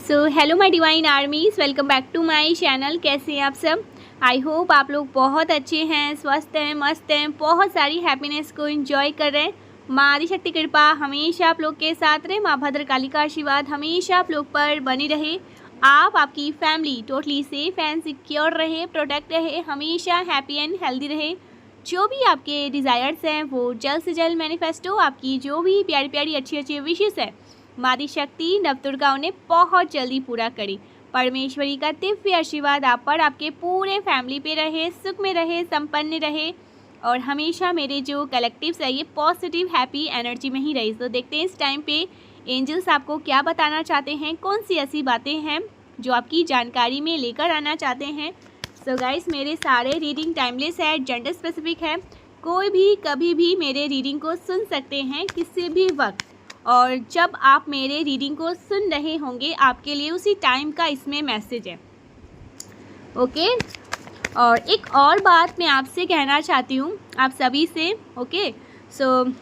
So hello my divine armies, welcome back to my channel. कैसे हैं आप सब? आई होप आप लोग बहुत अच्छे हैं, स्वस्थ हैं, मस्त हैं, बहुत सारी हैप्पीनेस को एंजॉय कर रहे हैं। माँ आदिशक्ति कृपा हमेशा आप लोग के साथ रहे। माँ भद्रकाली का आशीर्वाद हमेशा आप लोग पर बनी रहे। आप, आपकी family totally safe and secure रहे, प्रोटेक्ट रहे, हमेशा हैप्पी एंड हेल्दी रहे। जो भी आपके डिज़ायर्स हैं वो जल्द से जल्द मैनिफेस्ट हो। आपकी जो भी प्यारी प्यारी अच्छी अच्छी विशेस है मादी शक्ति नवदुर्गा उन्हें बहुत जल्दी पूरा करी। परमेश्वरी का दिव्य आशीर्वाद आप पर, आपके पूरे फैमिली पे रहे, सुख में रहे, संपन्न रहे और हमेशा मेरे जो कलेक्टिव्स है ये पॉजिटिव हैप्पी एनर्जी में ही रही। तो देखते हैं इस टाइम पे एंजल्स आपको क्या बताना चाहते हैं, कौन सी ऐसी बातें हैं जो आपकी जानकारी में लेकर आना चाहते हैं। सो गाइस, मेरे सारे रीडिंग टाइमलेस है, जेंडर स्पेसिफिक है। कोई भी कभी भी मेरे रीडिंग को सुन सकते हैं किसी भी वक्त, और जब आप मेरे रीडिंग को सुन रहे होंगे आपके लिए उसी टाइम का इसमें मैसेज है। ओके, और एक और बात मैं आपसे कहना चाहती हूँ आप सभी से। ओके, सो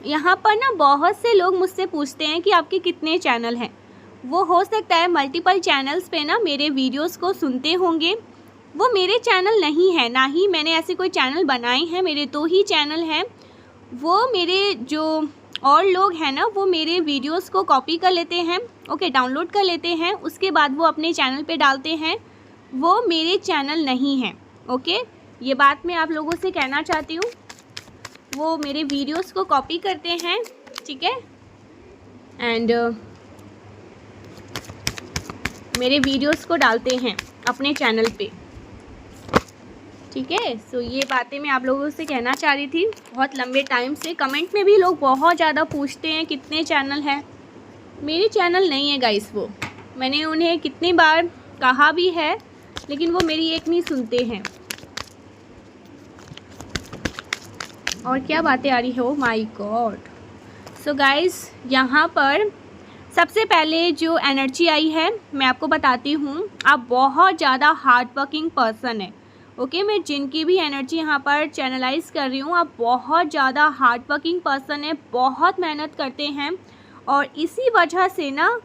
यहाँ पर ना बहुत से लोग मुझसे पूछते हैं कि आपके कितने चैनल हैं। वो हो सकता है मल्टीपल चैनल्स पे ना मेरे वीडियोस को सुनते होंगे। वो मेरे चैनल नहीं है, ना ही मैंने ऐसे कोई चैनल बनाए हैं। मेरे 2 ही चैनल हैं। वो मेरे जो और लोग हैं ना वो मेरे वीडियोस को कॉपी कर लेते हैं, ओके, डाउनलोड कर लेते हैं, उसके बाद वो अपने चैनल पे डालते हैं। वो मेरे चैनल नहीं हैं। ओके, ये बात मैं आप लोगों से कहना चाहती हूँ। वो मेरे वीडियोस को कॉपी करते हैं, ठीक है, एंड मेरे वीडियोस को डालते हैं अपने चैनल पे, ठीक है। सो ये बातें मैं आप लोगों से कहना चाह रही थी बहुत लंबे टाइम से। कमेंट में भी लोग बहुत ज़्यादा पूछते हैं कितने चैनल हैं। मेरे चैनल नहीं है गाइस। वो मैंने उन्हें कितनी बार कहा भी है लेकिन वो मेरी एक नहीं सुनते हैं। और क्या बातें आ रही है, oh my God. So guys, यहाँ पर सबसे पहले जो एनर्जी आई है मैं आपको बताती हूँ। आप बहुत ज़्यादा हार्ड वर्किंग पर्सन है। ओके, मैं जिनकी भी एनर्जी यहाँ पर चैनलाइज कर रही हूँ, आप बहुत ज़्यादा हार्ड वर्किंग पर्सन है, बहुत मेहनत करते हैं और इसी वजह से ना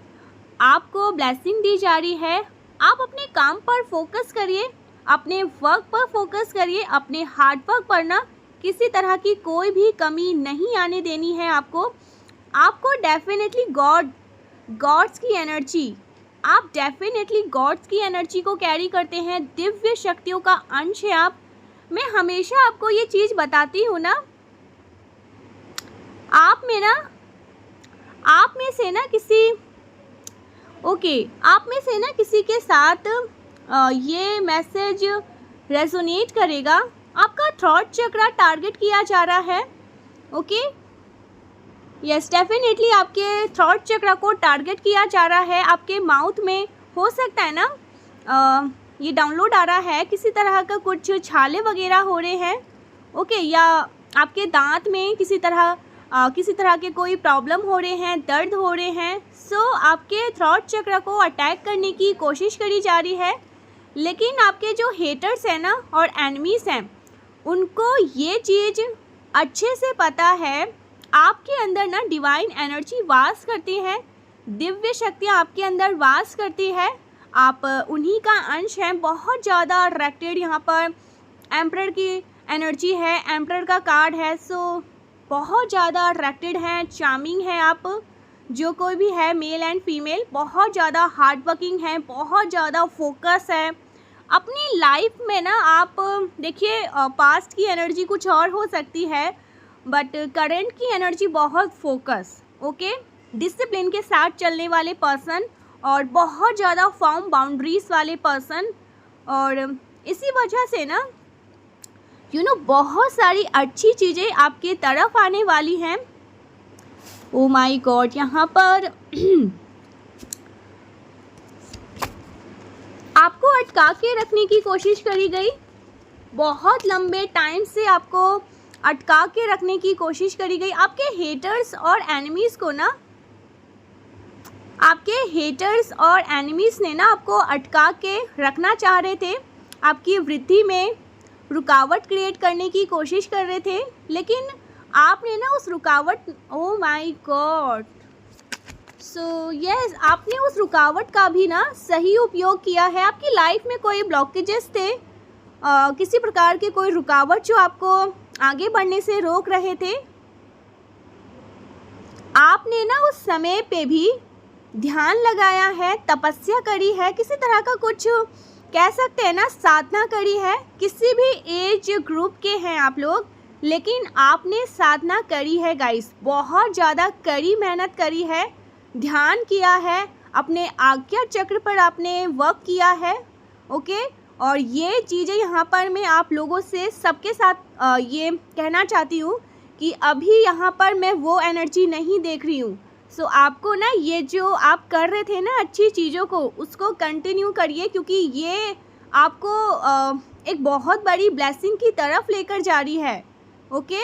आपको ब्लेसिंग दी जा रही है। आप अपने काम पर फोकस करिए, अपने वर्क पर फोकस करिए, अपने हार्ड वर्क पर ना किसी तरह की कोई भी कमी नहीं आने देनी है आपको डेफिनेटली गॉड्स की एनर्जी, आप डेफिनेटली गॉड्स की एनर्जी को कैरी करते हैं, दिव्य शक्तियों का अंश है आप। मैं हमेशा आपको ये चीज़ बताती हूँ ना, आप में से ना किसी के साथ ये मैसेज रेजोनेट करेगा। आपका थॉट चक्र टारगेट किया जा रहा है। ओके, यस, डेफिनेटली आपके थॉट चक्र को टारगेट किया जा रहा है। आपके माउथ में हो सकता है ना ये डाउनलोड आ रहा है, किसी तरह का कुछ छाले वगैरह हो रहे हैं, ओके, या आपके दांत में किसी तरह के कोई प्रॉब्लम हो रहे हैं, दर्द हो रहे हैं। सो आपके थॉट चक्र को अटैक करने की कोशिश करी जा रही है। लेकिन आपके जो हेटर्स हैं ना और एनिमीज़ हैं उनको ये चीज़ अच्छे से पता है आपके अंदर ना डिवाइन एनर्जी वास करती है, दिव्य शक्तियाँ आपके अंदर वास करती है, आप उन्हीं का अंश हैं। बहुत ज़्यादा अट्रैक्टेड यहाँ पर एम्परर की एनर्जी है, एम्परर का कार्ड है। सो बहुत ज़्यादा अट्रैक्टेड हैं, चार्मिंग है आप। जो कोई भी है मेल एंड फीमेल बहुत ज़्यादा हार्ड वर्किंग है, बहुत ज़्यादा फोकस है अपनी लाइफ में ना। आप देखिए, पास्ट की एनर्जी कुछ और हो सकती है बट करंट की एनर्जी बहुत फोकस, ओके, डिसिप्लिन के साथ चलने वाले पर्सन और बहुत ज़्यादा फर्म बाउंड्रीज वाले पर्सन। और इसी वजह से ना बहुत सारी अच्छी चीज़ें आपके तरफ आने वाली हैं। ओ माय गॉड, यहाँ पर आपको अटका के रखने की कोशिश करी गई। बहुत लंबे टाइम से आपको अटका के रखने की कोशिश करी गई। आपके हेटर्स और एनिमीज़ को ना, आपके हेटर्स और एनिमीज़ ने ना आपको अटका के रखना चाह रहे थे, आपकी वृद्धि में रुकावट क्रिएट करने की कोशिश कर रहे थे। लेकिन आपने ना उस रुकावट, oh my God, so yes, आपने उस रुकावट का भी ना सही उपयोग किया है। आपकी लाइफ में कोई ब्लॉकेजेस थे, किसी प्रकार के कोई रुकावट जो आपको आगे बढ़ने से रोक रहे थे, आपने ना उस समय पे भी ध्यान लगाया है, तपस्या करी है, किसी तरह का कुछ कह सकते हैं ना साधना करी है। किसी भी एज ग्रुप के हैं आप लोग, लेकिन आपने साधना करी है गाइस, बहुत ज़्यादा कड़ी मेहनत करी है, ध्यान किया है, अपने आज्ञा चक्र पर आपने वर्क किया है। ओके, और ये चीज़ें यहाँ पर मैं आप लोगों से सबके साथ ये कहना चाहती हूँ कि अभी यहाँ पर मैं वो एनर्जी नहीं देख रही हूँ। सो आपको ना ये जो आप कर रहे थे ना अच्छी चीज़ों को, उसको कंटिन्यू करिए, क्योंकि ये आपको एक बहुत बड़ी ब्लेसिंग की तरफ लेकर जा रही है। ओके,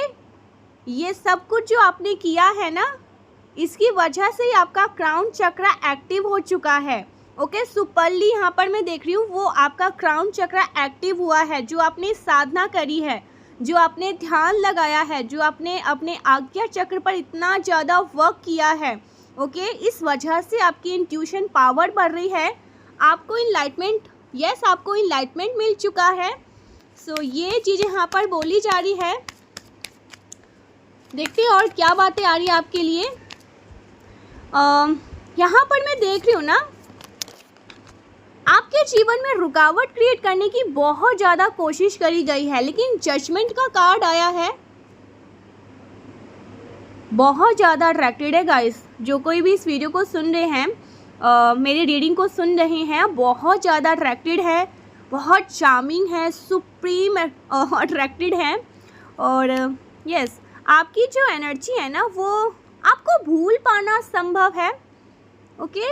ये सब कुछ जो आपने किया है ना, इसकी वजह से ही आपका क्राउन चक्र एक्टिव हो चुका है। ओके, सुपरली यहाँ पर मैं देख रही हूँ वो आपका क्राउन चक्र एक्टिव हुआ है, जो आपने साधना करी है, जो आपने ध्यान लगाया है, जो आपने अपने आज्ञा चक्र पर इतना ज़्यादा वर्क किया है। ओके, इस वजह से आपकी इंट्यूशन पावर बढ़ रही है, आपको इनलाइटमेंट, यस आपको इनलाइटमेंट मिल चुका है। सो ये चीज़ें यहाँ पर बोली जा रही है। देखते हैं और क्या बातें आ रही है आपके लिए। यहाँ पर मैं देख रही हूँ ना, आपके जीवन में रुकावट क्रिएट करने की बहुत ज़्यादा कोशिश करी गई है, लेकिन जजमेंट का कार्ड आया है। बहुत ज़्यादा अट्रैक्टेड है गाइस, जो कोई भी इस वीडियो को सुन रहे हैं, मेरी रीडिंग को सुन रहे हैं, बहुत ज़्यादा अट्रैक्टेड है, बहुत चार्मिंग है, सुप्रीम अट्रैक्टेड है। और यस, आपकी जो एनर्जी है ना, वो आपको भूल पाना संभव है। ओके,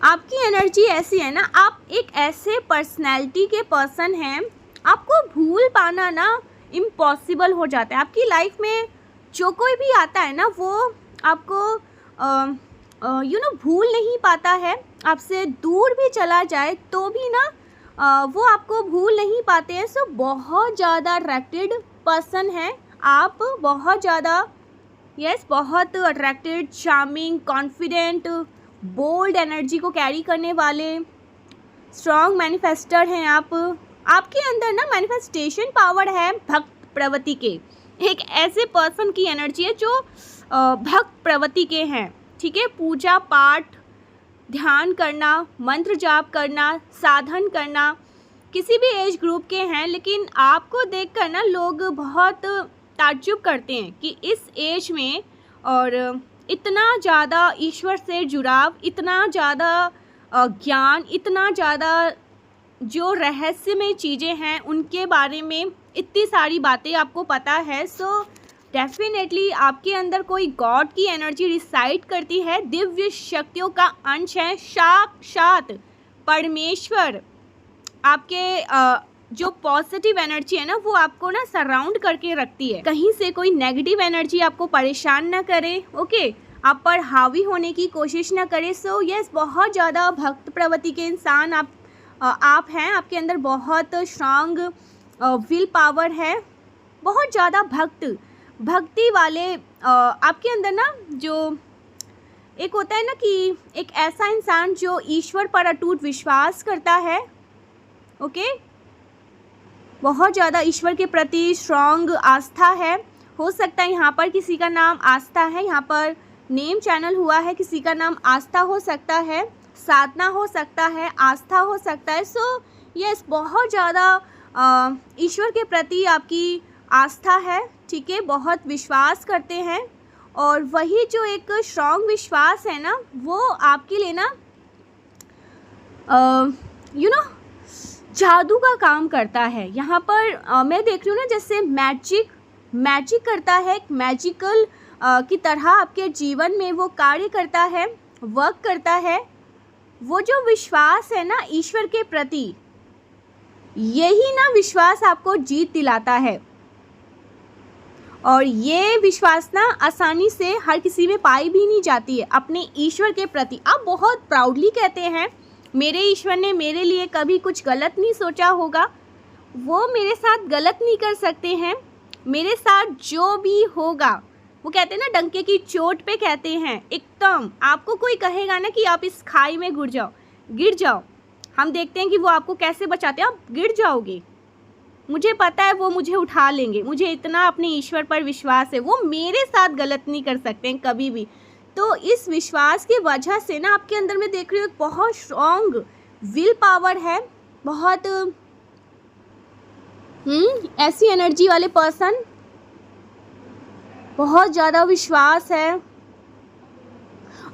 आपकी एनर्जी ऐसी है ना, आप एक ऐसे पर्सनैलिटी के पर्सन हैं, आपको भूल पाना ना इम्पॉसिबल हो जाता है। आपकी लाइफ में जो कोई भी आता है ना, वो आपको भूल नहीं पाता है। आपसे दूर भी चला जाए तो भी ना वो आपको भूल नहीं पाते हैं। सो बहुत ज़्यादा अट्रैक्टेड पर्सन हैं आप, बहुत ज़्यादा, यस बहुत attracted, charming, confident, bold energy को कैरी करने वाले स्ट्रॉन्ग मैनिफेस्टर हैं आप। आपके अंदर ना मैनिफेस्टेशन पावर है भक्त प्रवृत्ति के, एक ऐसे पर्सन की एनर्जी है जो भक्त प्रवृत्ति के हैं। ठीक है, पूजा पाठ, ध्यान करना, मंत्र जाप करना, साधन करना, किसी भी एज ग्रुप के हैं, लेकिन आपको देखकर ना लोग बहुत ताज्जुब करते हैं कि इस एज में और इतना ज़्यादा ईश्वर से जुड़ाव, इतना ज़्यादा ज्ञान, इतना ज़्यादा जो रहस्यमय चीज़ें हैं उनके बारे में इतनी सारी बातें आपको पता है। सो डेफिनेटली आपके अंदर कोई गॉड की एनर्जी रिसाइड करती है, दिव्य शक्तियों का अंश है, साक्षात परमेश्वर आपके जो पॉजिटिव एनर्जी है ना, वो आपको ना सराउंड करके रखती है। कहीं से कोई नेगेटिव एनर्जी आपको परेशान ना करे। ओके, आप पर हावी होने की कोशिश ना करे। सो यस, बहुत ज़्यादा भक्त प्रवृत्ति के इंसान आप हैं। आपके अंदर बहुत स्ट्रांग विल पावर है, बहुत ज़्यादा भक्ति वाले आपके अंदर ना, जो एक होता है ना कि एक ऐसा इंसान जो ईश्वर पर अटूट विश्वास करता है। ओके, बहुत ज़्यादा ईश्वर के प्रति स्ट्रॉन्ग आस्था है। हो सकता है यहाँ पर किसी का नाम आस्था है, यहाँ पर नेम चैनल हुआ है, किसी का नाम आस्था हो सकता है, साधना हो सकता है, आस्था हो सकता है। सो यस, बहुत ज़्यादा ईश्वर के प्रति आपकी आस्था है। ठीक है, बहुत विश्वास करते हैं, और वही जो एक स्ट्रॉन्ग विश्वास है ना, वो आपके लिए ना जादू का काम करता है। यहाँ पर मैं देख रही हूँ ना, जैसे मैजिक करता है, एक मैजिकल की तरह आपके जीवन में वो कार्य करता है, वर्क करता है। वो जो विश्वास है ना ईश्वर के प्रति, यही ना विश्वास आपको जीत दिलाता है, और ये विश्वास ना आसानी से हर किसी में पाई भी नहीं जाती है। अपने ईश्वर के प्रति आप बहुत प्राउडली कहते हैं, मेरे ईश्वर ने मेरे लिए कभी कुछ गलत नहीं सोचा होगा, वो मेरे साथ गलत नहीं कर सकते हैं, मेरे साथ जो भी होगा वो कहते हैं ना, डंके की चोट पे कहते हैं एकदम। आपको कोई कहेगा ना कि आप इस खाई में गिर जाओ, हम देखते हैं कि वो आपको कैसे बचाते हैं। आप गिर जाओगे, मुझे पता है वो मुझे उठा लेंगे, मुझे इतना अपने ईश्वर पर विश्वास है, वो मेरे साथ गलत नहीं कर सकते हैं कभी भी। तो इस विश्वास की वजह से ना आपके अंदर मैं देख रही हूँ एक बहुत स्ट्रॉन्ग विल पावर है, बहुत ऐसी एनर्जी वाले पर्सन, बहुत ज़्यादा विश्वास है।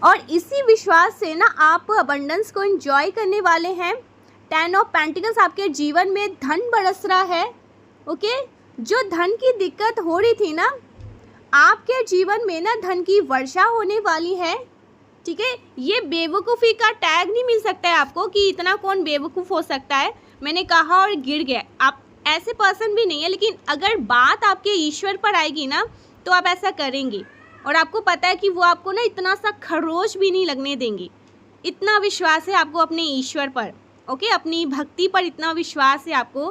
और इसी विश्वास से ना आप अबंडेंस को एंजॉय करने वाले हैं। 10 ऑफ पेंटिकल्स आपके जीवन में धन बरस रहा है। ओके, जो धन की दिक्कत हो रही थी ना, आपके जीवन में ना धन की वर्षा होने वाली है। ठीक है, ये बेवकूफ़ी का टैग नहीं मिल सकता है आपको कि इतना कौन बेवकूफ़ हो सकता है, मैंने कहा और गिर गया। आप ऐसे पर्सन भी नहीं है, लेकिन अगर बात आपके ईश्वर पर आएगी ना तो आप ऐसा करेंगे। और आपको पता है कि वो आपको ना इतना सा खरोच भी नहीं लगने देंगे। इतना विश्वास है आपको अपने ईश्वर पर। ओके, अपनी भक्ति पर इतना विश्वास है आपको।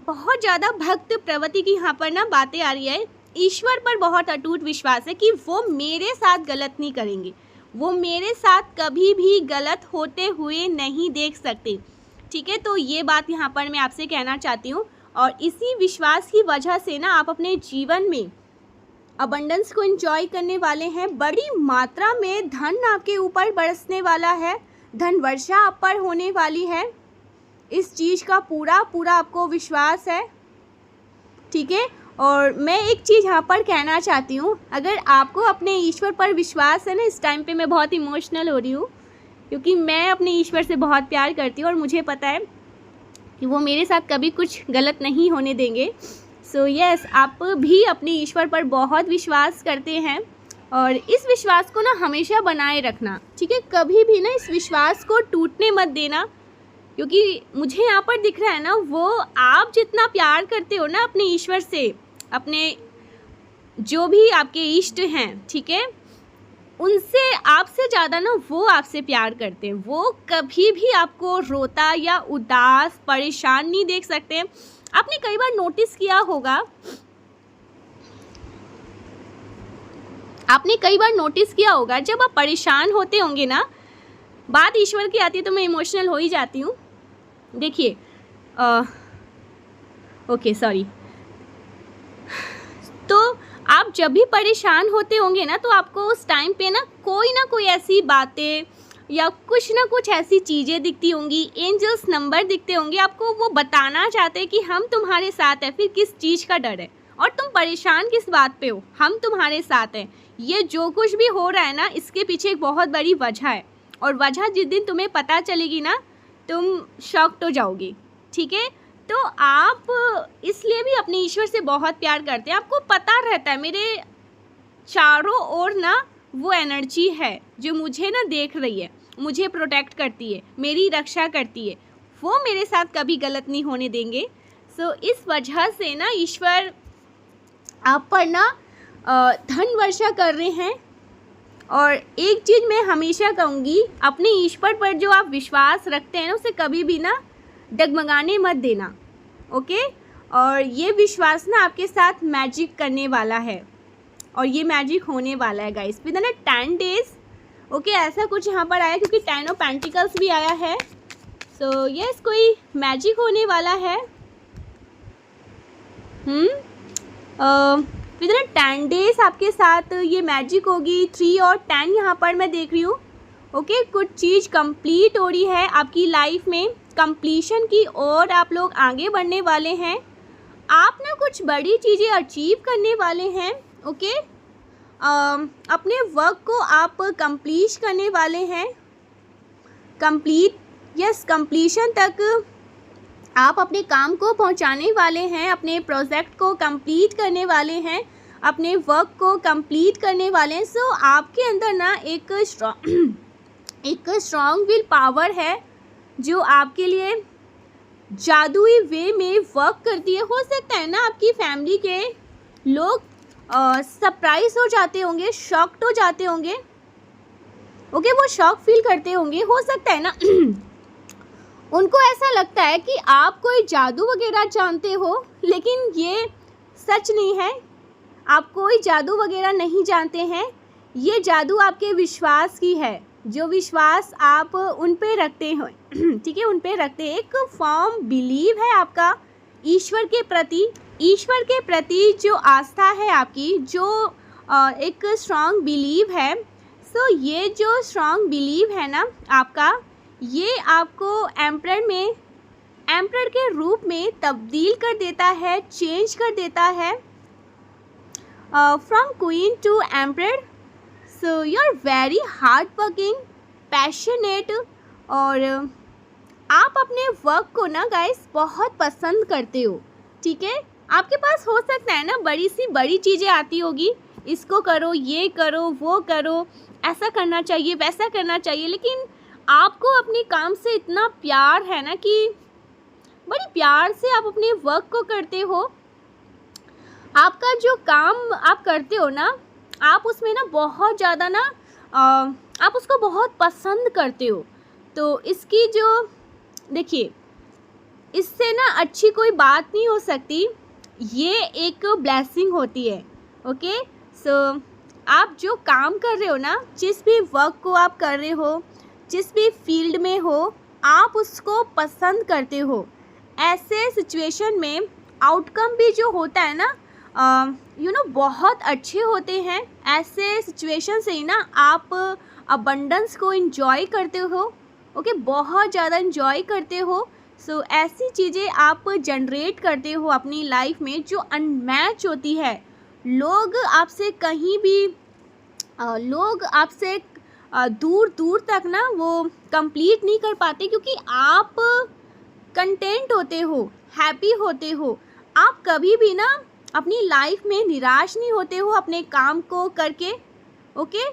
बहुत ज़्यादा भक्त प्रवृत्ति की यहाँ पर ना बातें आ रही है। ईश्वर पर बहुत अटूट विश्वास है कि वो मेरे साथ गलत नहीं करेंगे, वो मेरे साथ कभी भी गलत होते हुए नहीं देख सकते। ठीक है, तो ये बात यहाँ पर मैं आपसे कहना चाहती हूँ। और इसी विश्वास की वजह से ना आप अपने जीवन में अबंडेंस को एंजॉय करने वाले हैं। बड़ी मात्रा में धन आपके ऊपर बरसने वाला है, धन वर्षा आप पर होने वाली है। इस चीज़ का पूरा पूरा आपको विश्वास है। ठीक है, और मैं एक चीज़ यहाँ पर कहना चाहती हूँ, अगर आपको अपने ईश्वर पर विश्वास है ना, इस टाइम पे मैं बहुत इमोशनल हो रही हूँ क्योंकि मैं अपने ईश्वर से बहुत प्यार करती हूँ और मुझे पता है कि वो मेरे साथ कभी कुछ गलत नहीं होने देंगे। सो यस, आप भी अपने ईश्वर पर बहुत विश्वास करते हैं और इस विश्वास को ना हमेशा बनाए रखना। ठीक है, कभी भी ना इस विश्वास को टूटने मत देना, क्योंकि मुझे यहाँ पर दिख रहा है ना, वो आप जितना प्यार करते हो ना अपने ईश्वर से, अपने जो भी आपके इष्ट हैं, ठीक है, उनसे आपसे ज़्यादा ना वो आपसे प्यार करते हैं। वो कभी भी आपको रोता या उदास परेशान नहीं देख सकते। आपने कई बार नोटिस किया होगा, जब आप परेशान होते होंगे ना, बात ईश्वर की आती है तो मैं इमोशनल हो ही जाती हूँ। देखिए, ओके सॉरी, तो आप जब भी परेशान होते होंगे ना, तो आपको उस टाइम पे ना कोई ऐसी बातें या कुछ ना कुछ ऐसी चीज़ें दिखती होंगी, एंजल्स नंबर दिखते होंगे, आपको वो बताना चाहते हैं कि हम तुम्हारे साथ हैं। फिर किस चीज़ का डर है और तुम परेशान किस बात पे हो, हम तुम्हारे साथ हैं। ये जो कुछ भी हो रहा है ना, इसके पीछे एक बहुत बड़ी वजह है, और वजह जिस दिन तुम्हें पता चलेगी ना, तुम शॉक्ड हो जाओगी। ठीक है, तो आप इसलिए भी अपने ईश्वर से बहुत प्यार करते हैं। आपको पता रहता है मेरे चारों ओर ना वो एनर्जी है जो मुझे ना देख रही है, मुझे प्रोटेक्ट करती है, मेरी रक्षा करती है, वो मेरे साथ कभी गलत नहीं होने देंगे। सो इस वजह से ना ईश्वर आप पर ना धन वर्षा कर रहे हैं। और एक चीज़ मैं हमेशा कहूँगी, अपने ईश्वर पर जो आप विश्वास रखते हैं ना, उसे कभी भी ना डगमगाने मत देना। ओके, और ये विश्वास ना आपके साथ मैजिक करने वाला है, और ये मैजिक होने वाला है guys with in 10 days. Okay, ऐसा कुछ यहाँ पर आया क्योंकि 10 ऑफ पेंटिकल्स भी आया है। सो यस, कोई मैजिक होने वाला है। विद इन 10 डेज आपके साथ ये मैजिक होगी। 3 और 10 यहाँ पर मैं देख रही हूँ। ओके, कुछ चीज़ कंप्लीट हो रही है आपकी लाइफ में, कंप्लीशन की ओर आप लोग आगे बढ़ने वाले हैं। आप ना कुछ बड़ी चीज़ें अचीव करने वाले हैं। ओके, अपने वर्क को आप कंप्लीट करने वाले हैं। कंप्लीशन तक आप अपने काम को पहुंचाने वाले हैं, अपने प्रोजेक्ट को कंप्लीट करने वाले हैं, अपने वर्क को कंप्लीट करने वाले हैं। सो आपके अंदर ना एक स्ट्रॉन्ग विल पावर है जो आपके लिए जादुई वे में वर्क करती है। हो सकता है ना आपकी फैमिली के लोग सरप्राइज हो जाते होंगे, शॉक्ड हो जाते होंगे। ओके, वो शॉक फील करते होंगे। हो सकता है ना उनको ऐसा लगता है कि आप कोई जादू वगैरह जानते हो, लेकिन ये सच नहीं है। आप कोई जादू वगैरह नहीं जानते हैं, ये जादू आपके विश्वास की है, जो विश्वास आप उन पे रखते हो, ठीक है, उन पे रखते हैं। एक फर्म बिलीव है आपका ईश्वर के प्रति जो आस्था है आपकी, जो एक स्ट्रॉन्ग बिलीव है। सो ये जो स्ट्रॉन्ग बिलीव है ना आपका, ये आपको एम्परर के रूप में तब्दील कर देता है, चेंज कर देता है, from queen to emperor. So you are very hard working, passionate, और आप अपने वर्क को ना गाइस बहुत पसंद करते हो, ठीक है। आपके पास हो सकता है ना बड़ी चीज़ें आती होगी, इसको करो, ये करो, वो करो, ऐसा करना चाहिए, वैसा करना चाहिए, लेकिन आपको अपने काम से इतना प्यार है ना कि बड़ी प्यार से आप अपने वर्क को करते हो। आपका जो काम आप करते हो ना, आप उसमें ना बहुत ज़्यादा ना आप उसको बहुत पसंद करते हो। तो इसकी जो देखिए, इससे ना अच्छी कोई बात नहीं हो सकती, ये एक ब्लेसिंग होती है। ओके, सो आप जो काम कर रहे हो ना, जिस भी वर्क को आप कर रहे हो, जिस भी फील्ड में हो, आप उसको पसंद करते हो। ऐसे सिचुएशन में आउटकम भी जो होता है ना बहुत अच्छे होते हैं। ऐसे सिचुएशन से ही ना आप अबंडेंस को एंजॉय करते हो, ओके, बहुत ज़्यादा एंजॉय करते हो। सो ऐसी चीज़ें आप जनरेट करते हो अपनी लाइफ में जो अनमैच होती है। लोग आपसे कहीं भी लोग आपसे दूर दूर तक ना वो कंप्लीट नहीं कर पाते, क्योंकि आप कंटेंट होते हो, हैप्पी होते हो। आप कभी भी ना अपनी लाइफ में निराश नहीं होते हो अपने काम को करके, ओके।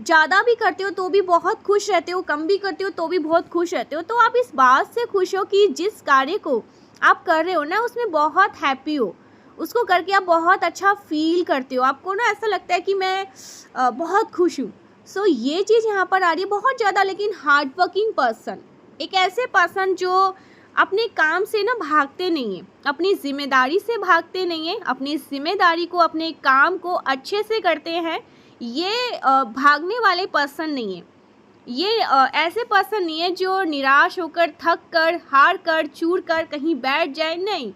ज़्यादा भी करते हो तो भी बहुत खुश रहते हो, कम भी करते हो तो भी बहुत खुश रहते हो। तो आप इस बात से खुश हो कि जिस कार्य को आप कर रहे हो ना, उसमें बहुत हैप्पी हो, उसको करके आप बहुत अच्छा फील करते हो। आपको ना ऐसा लगता है कि मैं बहुत खुश हूँ। सो ये चीज़ यहाँ पर आ रही है बहुत ज़्यादा। लेकिन हार्ड वर्किंग पर्सन, एक ऐसे पर्सन जो अपने काम से ना भागते नहीं हैं, अपनी जिम्मेदारी से भागते नहीं हैं, अपनी जिम्मेदारी को, अपने काम को अच्छे से करते हैं। ये भागने वाले पर्सन नहीं है। ये ऐसे पर्सन नहीं है जो निराश होकर, थक कर, हार कर, चूर कर कहीं बैठ जाए। नहीं,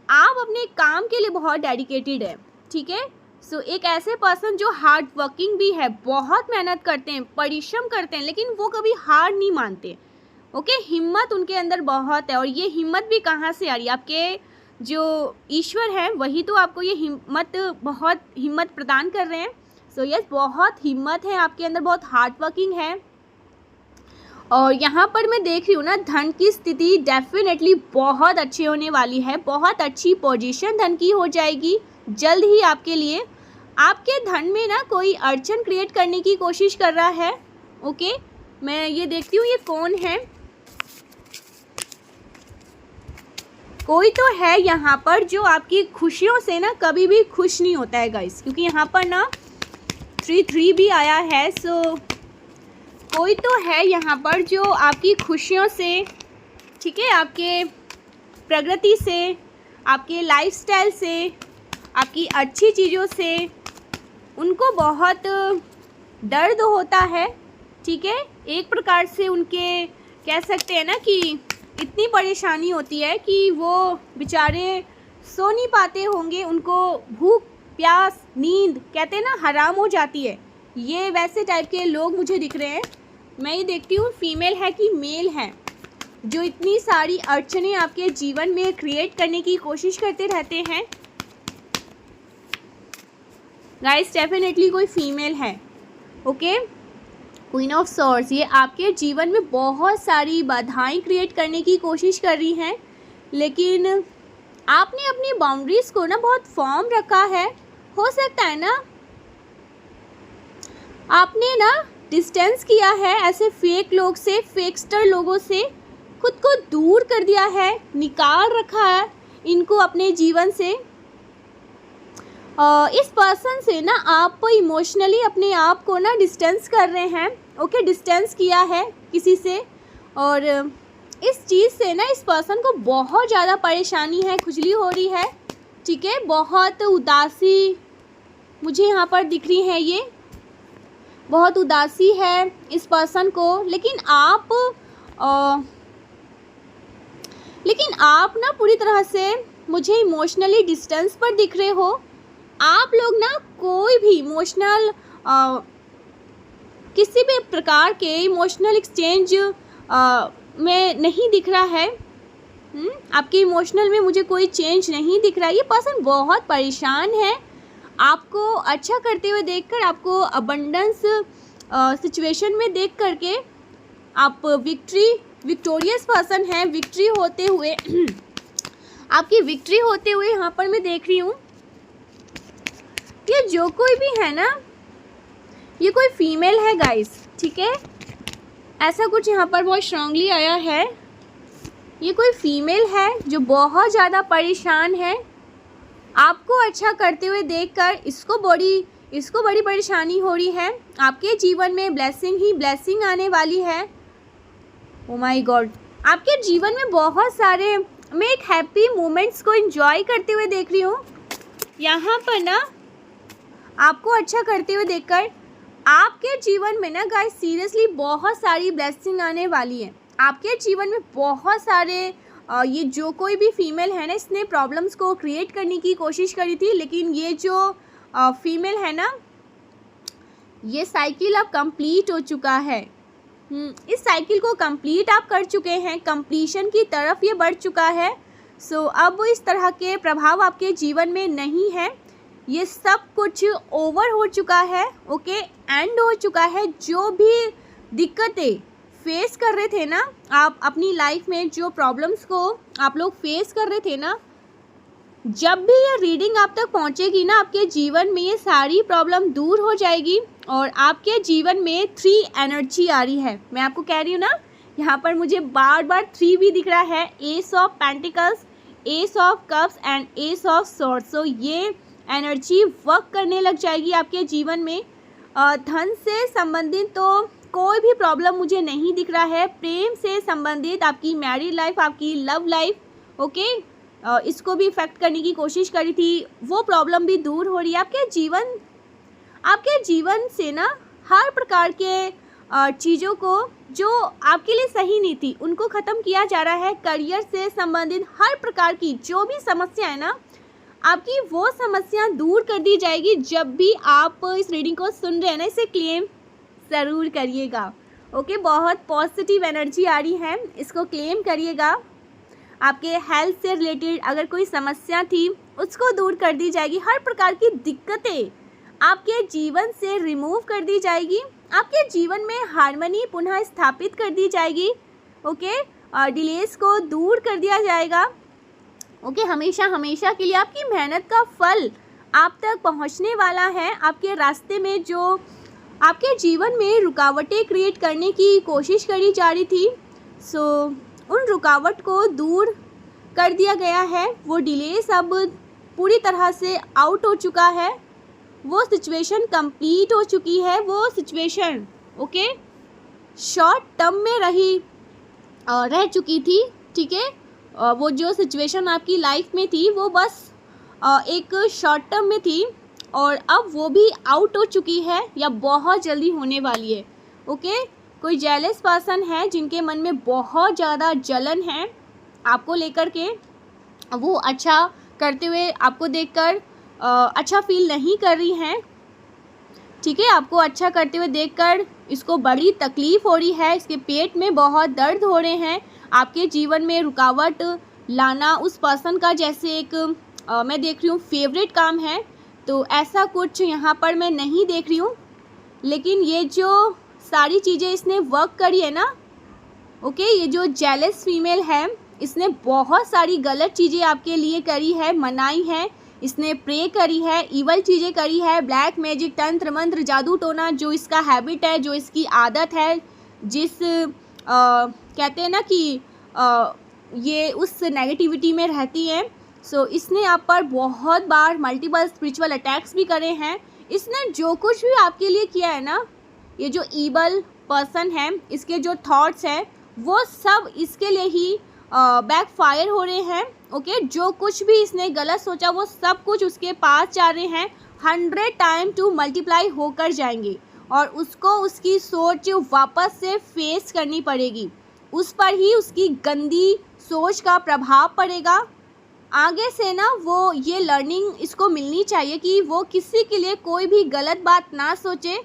आप अपने काम के लिए बहुत डेडिकेटेड है, ठीक है। सो एक ऐसे पर्सन जो हार्ड वर्किंग भी है, बहुत मेहनत करते हैं, परिश्रम करते हैं, लेकिन वो कभी हार नहीं मानते, ओके। हिम्मत उनके अंदर बहुत है। और ये हिम्मत भी कहाँ से आ रही है? आपके जो ईश्वर है वही तो आपको ये बहुत हिम्मत प्रदान कर रहे हैं। सो यस, बहुत हिम्मत है आपके अंदर, बहुत हार्ड वर्किंग है। और यहाँ पर मैं देख रही हूँ ना, धन की स्थिति डेफिनेटली बहुत अच्छी होने वाली है। बहुत अच्छी पोजीशन धन की हो जाएगी जल्द ही आपके लिए। आपके धन में ना कोई अड़चन क्रिएट करने की कोशिश कर रहा है, ओके। मैं ये देखती हूँ, ये कौन है? कोई तो है यहाँ पर जो आपकी खुशियों से ना कभी भी खुश नहीं होता है गाइस, क्योंकि यहाँ पर ना 3 भी आया है। सो कोई तो है यहाँ पर जो आपकी खुशियों से, ठीक है, आपके प्रगति से, आपके लाइफस्टाइल से, आपकी अच्छी चीज़ों से उनको बहुत दर्द होता है, ठीक है। एक प्रकार से उनके कह सकते हैं ना कि इतनी परेशानी होती है कि वो बेचारे सो नहीं पाते होंगे, उनको भूख, प्यास, नींद कहते हैं ना हराम हो जाती है। ये वैसे टाइप के लोग मुझे दिख रहे हैं। मैं ये देखती हूँ फीमेल है कि मेल है, जो इतनी सारी अड़चनें आपके जीवन में क्रिएट करने की कोशिश करते रहते हैं। गाइस, डेफिनेटली कोई फीमेल है, ओके। क्वीन ऑफ सॉर्ड्स, ये आपके जीवन में बहुत सारी बाधाएं क्रिएट करने की कोशिश कर रही हैं, लेकिन आपने अपनी बाउंड्रीज को ना बहुत फॉर्म रखा है। हो सकता है ना आपने ना डिस्टेंस किया है ऐसे फेक लोग से, फेकस्टर लोगों से, खुद को दूर कर दिया है, निकाल रखा है इनको अपने जीवन से। इस पर्सन से ना आप इमोशनली अपने आप को ना डिस्टेंस कर रहे हैं, ओके, डिस्टेंस किया है किसी से। और इस चीज़ से ना इस पर्सन को बहुत ज़्यादा परेशानी है, खुजली हो रही है, ठीक है, बहुत उदासी मुझे यहाँ पर दिख रही है, ये बहुत उदासी है इस पर्सन को, लेकिन आप ना पूरी तरह से मुझे इमोशनली डिस्टेंस पर दिख रहे हो। आप लोग ना कोई भी इमोशनल किसी भी प्रकार के इमोशनल एक्सचेंज में नहीं दिख रहा है। आपके इमोशनल में मुझे कोई चेंज नहीं दिख रहा है। ये पर्सन बहुत परेशान है। आपको अच्छा करते हुए देखकर, आपको अबंडेंस सिचुएशन में देख करके आप विक्टोरियस पर्सन है। विक्ट्री होते हुए आपकी विक्ट्री होते हुए यहाँ पर मैं देख रही हूँ। ये जो कोई भी है ना, ये कोई फीमेल है गाइस, ठीक है, ऐसा कुछ यहाँ पर बहुत स्ट्रांगली आया है। ये कोई फीमेल है जो बहुत ज़्यादा परेशान है। आपको अच्छा करते हुए देखकर इसको बड़ी परेशानी हो रही है। आपके जीवन में ब्लेसिंग ही ब्लेसिंग आने वाली है। ओ माय गॉड, आपके जीवन में बहुत सारे, मैं एक हैप्पी मोमेंट्स को एंजॉय करते हुए देख रही हूँ। यहाँ पर ना आपको अच्छा करते हुए देखकर आपके जीवन में ना गाइस सीरियसली बहुत सारी ब्लेसिंग आने वाली है। आपके जीवन में बहुत सारे ये जो कोई भी फीमेल है ना, इसने प्रॉब्लम्स को क्रिएट करने की कोशिश करी थी, लेकिन ये जो फीमेल है ना, ये साइकिल अब कंप्लीट हो चुका है। इस साइकिल को कंप्लीट आप कर चुके हैं, कंप्लीशन की तरफ ये बढ़ चुका है। सो अब इस तरह के प्रभाव आपके जीवन में नहीं है। ये सब कुछ ओवर हो चुका है, ओके, एंड हो चुका है। जो भी दिक्कतें फेस कर रहे थे ना आप अपनी लाइफ में, जो प्रॉब्लम्स को आप लोग फेस कर रहे थे ना, जब भी ये रीडिंग आप तक पहुंचेगी ना, आपके जीवन में ये सारी प्रॉब्लम दूर हो जाएगी और आपके जीवन में 3 एनर्जी आ रही है। मैं आपको कह रही हूँ ना, यहाँ पर मुझे बार बार 3 भी दिख रहा है, ace of pentacles, ace of cups and ace of swords. So ये एनर्जी वर्क करने लग जाएगी आपके जीवन में। धन से संबंधित तो कोई भी प्रॉब्लम मुझे नहीं दिख रहा है। प्रेम से संबंधित आपकी मैरिड लाइफ, आपकी लव लाइफ, ओके, इसको भी इफेक्ट करने की कोशिश करी थी, वो प्रॉब्लम भी दूर हो रही है। आपके जीवन से ना हर प्रकार के चीज़ों को जो आपके लिए सही नहीं थी, उनको ख़त्म किया जा रहा है। करियर से संबंधित हर प्रकार की जो भी समस्या है ना, आपकी वो समस्या दूर कर दी जाएगी। जब भी आप इस रीडिंग को सुन रहे हैं ना, इसे क्लेम ज़रूर करिएगा, ओके। बहुत पॉजिटिव एनर्जी आ रही है, इसको क्लेम करिएगा। आपके हेल्थ से रिलेटेड अगर कोई समस्या थी, उसको दूर कर दी जाएगी। हर प्रकार की दिक्कतें आपके जीवन से रिमूव कर दी जाएगी। आपके जीवन में हार्मनी पुनः स्थापित कर दी जाएगी, ओके। डिलेस को दूर कर दिया जाएगा, ओके। हमेशा के लिए आपकी मेहनत का फल आप तक पहुंचने वाला है। आपके रास्ते में जो आपके जीवन में रुकावटें क्रिएट करने की कोशिश करी जा रही थी, सो उन रुकावट को दूर कर दिया गया है। वो डिलेस अब पूरी तरह से आउट हो चुका है। वो सिचुएशन कंप्लीट हो चुकी है। वो सिचुएशन, ओके, शॉर्ट टर्म में रह चुकी थी, ठीक है। वो जो सिचुएशन आपकी लाइफ में थी, वो बस एक शॉर्ट टर्म में थी और अब वो भी आउट हो चुकी है या बहुत जल्दी होने वाली है, ओके। कोई जेलस पर्सन है जिनके मन में बहुत ज़्यादा जलन है आपको लेकर के। वो अच्छा करते हुए आपको देखकर अच्छा फील नहीं कर रही हैं, ठीक है। आपको अच्छा करते हुए देखकर इसको बड़ी तकलीफ़ हो रही है। इसके पेट में बहुत दर्द हो रहे हैं। आपके जीवन में रुकावट लाना उस पर्सन का जैसे एक मैं देख रही हूँ फेवरेट काम है। तो ऐसा कुछ यहाँ पर मैं नहीं देख रही हूँ, लेकिन ये जो सारी चीज़ें इसने वर्क करी है ना, ओके, ये जो जेलस फीमेल है, इसने बहुत सारी गलत चीज़ें आपके लिए करी है, मनाई है, इसने प्रे करी है, इवल चीज़ें करी है, ब्लैक मैजिक, तंत्र मंत्र, जादू टोना, जो इसका हैबिट है, जो इसकी आदत है, जिस कहते हैं ना कि ये उस नेगेटिविटी में रहती है। सो इसने आप पर बहुत बार मल्टीपल स्पिरिचुअल अटैक्स भी करे हैं। इसने जो कुछ भी आपके लिए किया है ना, ये जो ईबल पर्सन है, इसके जो थॉट्स हैं, वो सब इसके लिए ही बैकफायर हो रहे हैं, ओके। जो कुछ भी इसने गलत सोचा, वो सब कुछ उसके पास जा रहे हैं। 100 टाइम टू मल्टीप्लाई होकर जाएंगे और उसको उसकी सोच वापस से फेस करनी पड़ेगी। उस पर ही उसकी गंदी सोच का प्रभाव पड़ेगा। आगे से ना वो ये लर्निंग इसको मिलनी चाहिए कि वो किसी के लिए कोई भी गलत बात ना सोचे।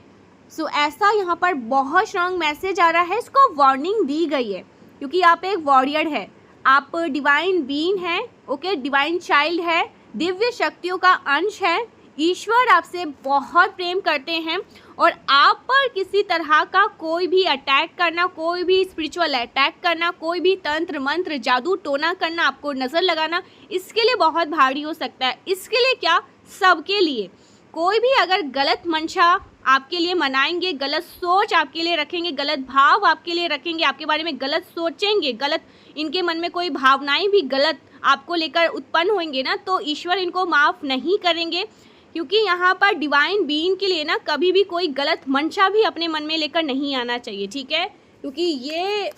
सो ऐसा यहाँ पर बहुत स्ट्रॉन्ग मैसेज आ रहा है, इसको वार्निंग दी गई है क्योंकि आप एक वॉरियर है, आप डिवाइन बीइंग हैं, ओके, डिवाइन चाइल्ड है, दिव्य शक्तियों का अंश है। ईश्वर आपसे बहुत प्रेम करते हैं और आप पर किसी तरह का कोई भी अटैक करना, कोई भी स्पिरिचुअल अटैक करना, कोई भी तंत्र मंत्र जादू टोना करना, आपको नज़र लगाना, इसके लिए बहुत भारी हो सकता है। इसके लिए क्या, सबके लिए कोई भी अगर गलत मंशा आपके लिए मनाएंगे, गलत सोच आपके लिए रखेंगे, गलत भाव आपके लिए रखेंगे, आपके बारे में गलत सोचेंगे, गलत इनके मन में कोई भावनाएं भी गलत आपको लेकर उत्पन्न होंगे ना, तो ईश्वर इनको माफ़ नहीं करेंगे। क्योंकि यहाँ पर डिवाइन बीइंग के लिए ना कभी भी कोई गलत मंशा भी अपने मन में लेकर नहीं आना चाहिए, ठीक है, क्योंकि ये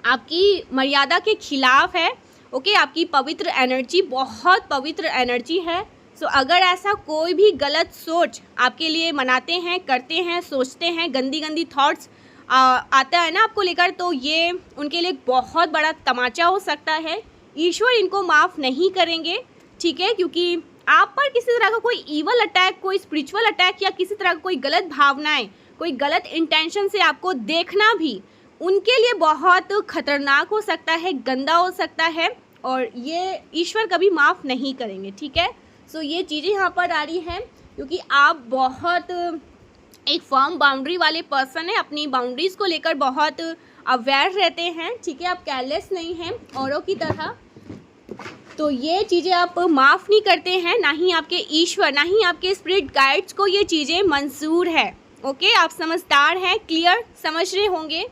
आपकी मर्यादा के खिलाफ है, ओके। आपकी पवित्र एनर्जी बहुत पवित्र एनर्जी है। सो अगर ऐसा कोई भी गलत सोच आपके लिए मनाते हैं, करते हैं, सोचते हैं, गंदी गंदी थॉट्स आता है ना आपको लेकर, तो ये उनके लिए बहुत बड़ा तमाचा हो सकता है। ईश्वर इनको माफ़ नहीं करेंगे, ठीक है, क्योंकि आप पर किसी तरह का कोई ईवल अटैक, कोई स्पिरिचुअल अटैक या किसी तरह का कोई गलत भावनाएं, कोई गलत इंटेंशन से आपको देखना भी उनके लिए बहुत खतरनाक हो सकता है, गंदा हो सकता है, और ये ईश्वर कभी माफ़ नहीं करेंगे, ठीक है। सो ये चीज़ें यहाँ पर आ रही हैं क्योंकि आप बहुत एक फर्म बाउंड्री वाले पर्सन हैं, अपनी बाउंड्रीज़ को लेकर बहुत अवेयर रहते हैं, ठीक है, आप केयरलेस नहीं हैं औरों की तरह। तो ये चीज़ें आप माफ़ नहीं करते हैं, ना ही आपके ईश्वर, ना ही आपके स्पिरिट गाइड्स को ये चीज़ें मंजूर है, ओके। आप समझदार हैं, क्लियर समझ रहे होंगे।